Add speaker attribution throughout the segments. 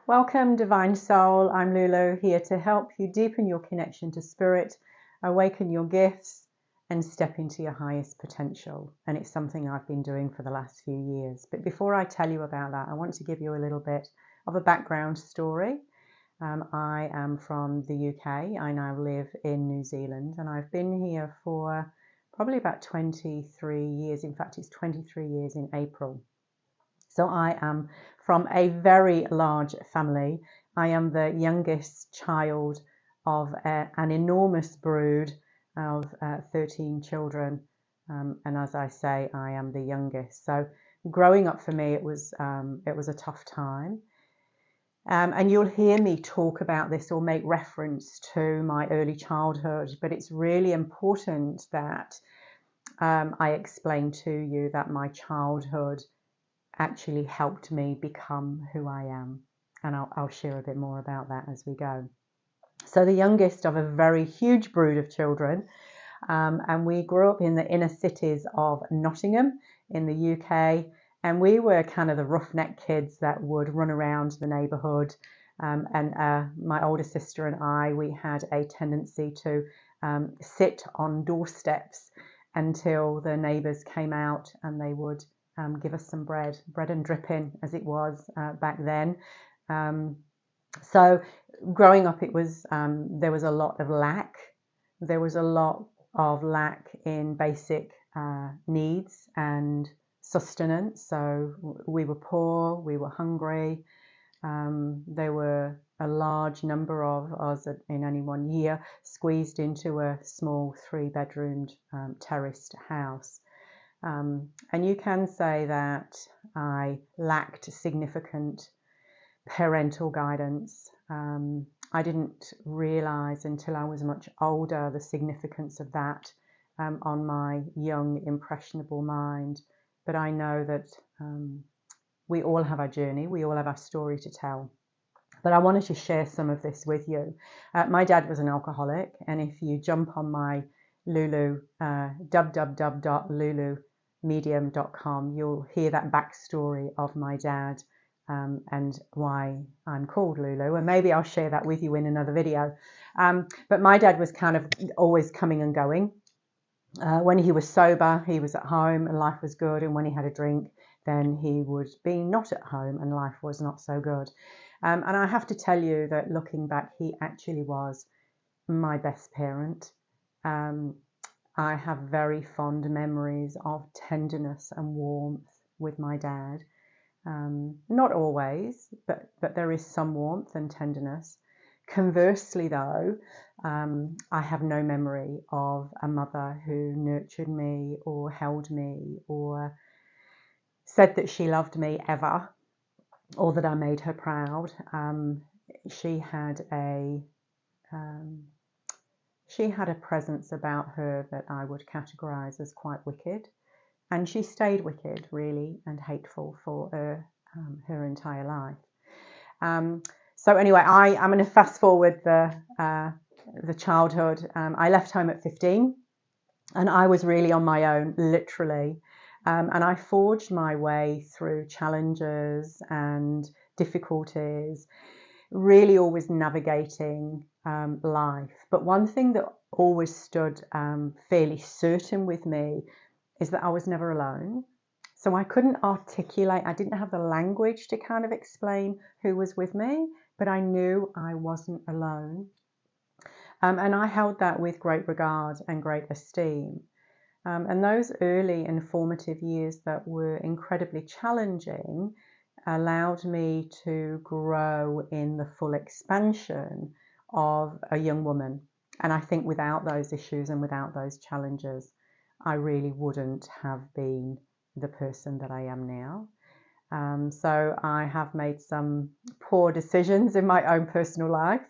Speaker 1: Welcome, Divine Soul. I'm Lulu, here to help you deepen your connection to Spirit, awaken your gifts, and step into your highest potential. And it's something I've been doing for the last few years. But before I tell you about that, I want to give you a little bit of a background story. I am from the UK. I now live in New Zealand, and I've been here for probably about 23 years. In fact, it's 23 years in April. So I am from a very large family. I am the youngest child of an enormous brood of 13 children. And as I say, I am the youngest. So growing up for me, it was a tough time. And you'll hear me talk about this or make reference to my early childhood, but it's really important that I explain to you that my childhood actually helped me become who I am. And I'll share a bit more about that as we go. So the youngest of a very huge brood of children, and we grew up in the inner cities of Nottingham in the UK, and we were kind of the roughneck kids that would run around the neighbourhood. And my older sister and I, we had a tendency to sit on doorsteps until the neighbours came out and they would give us some bread and dripping as it was back then. So growing up, it was there was a lot of lack. There was a lot of lack in basic needs and sustenance. So we were poor, we were hungry. There were a large number of us in any one year squeezed into a small 3-bedroomed terraced house. And you can say that I lacked significant parental guidance. I didn't realise until I was much older the significance of that on my young, impressionable mind. But I know that we all have our journey, we all have our story to tell. But I wanted to share some of this with you. My dad was an alcoholic, and if you jump on my Lulu, www.lulumedium.com, you'll hear that backstory of my dad and why I'm called Lulu. And maybe I'll share that with you in another video. But my dad was kind of always coming and going. When he was sober, he was at home and life was good. And when he had a drink, then he would be not at home and life was not so good. And I have to tell you that looking back, he actually was my best parent. I have very fond memories of tenderness and warmth with my dad. Not always, but there is some warmth and tenderness. Conversely, though, I have no memory of a mother who nurtured me or held me or said that she loved me ever, or that I made her proud. She had a presence about her that I would categorise as quite wicked, and she stayed wicked, really, and hateful for her entire life. So anyway, I'm going to fast forward the childhood. I left home at 15, and I was really on my own, literally. And I forged my way through challenges and difficulties, really always navigating life. But one thing that always stood fairly certain with me is that I was never alone. So I couldn't articulate, I didn't have the language to kind of explain who was with me, but I knew I wasn't alone. And I held that with great regard and great esteem. And those early and formative years that were incredibly challenging allowed me to grow in the full expansion of a young woman. And I think without those issues and without those challenges, I really wouldn't have been the person that I am now. So I have made some poor decisions in my own personal life.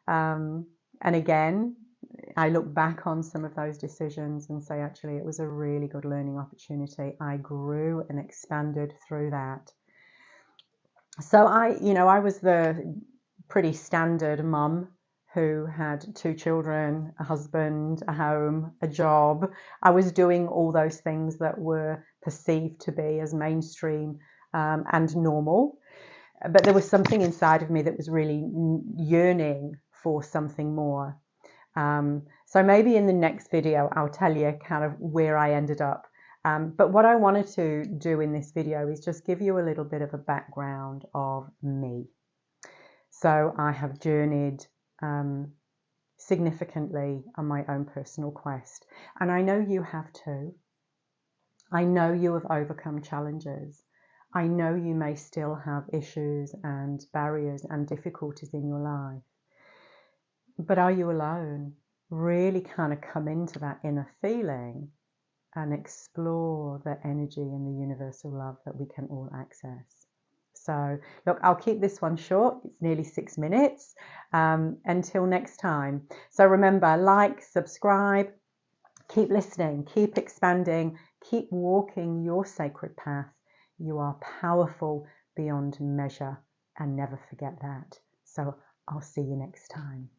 Speaker 1: And again, I look back on some of those decisions and say, actually, it was a really good learning opportunity. I grew and expanded through that. So I was the pretty standard mum who had 2 children, a husband, a home, a job. I was doing all those things that were perceived to be as mainstream and normal. but there was something inside of me that was really yearning for something more. So maybe in the next video, I'll tell you kind of where I ended up. But what I wanted to do in this video is just give you a little bit of a background of me. So I have journeyed significantly on my own personal quest, and I know you have too. I know you have overcome challenges. I know you may still have issues and barriers and difficulties in your life. But are you alone? Really kind of come into that inner feeling and explore the energy and the universal love that we can all access. So, look, I'll keep this one short. It's nearly 6 minutes. Until next time. So remember, like, subscribe, keep listening, keep expanding, keep walking your sacred path. You are powerful beyond measure, and never forget that. So I'll see you next time.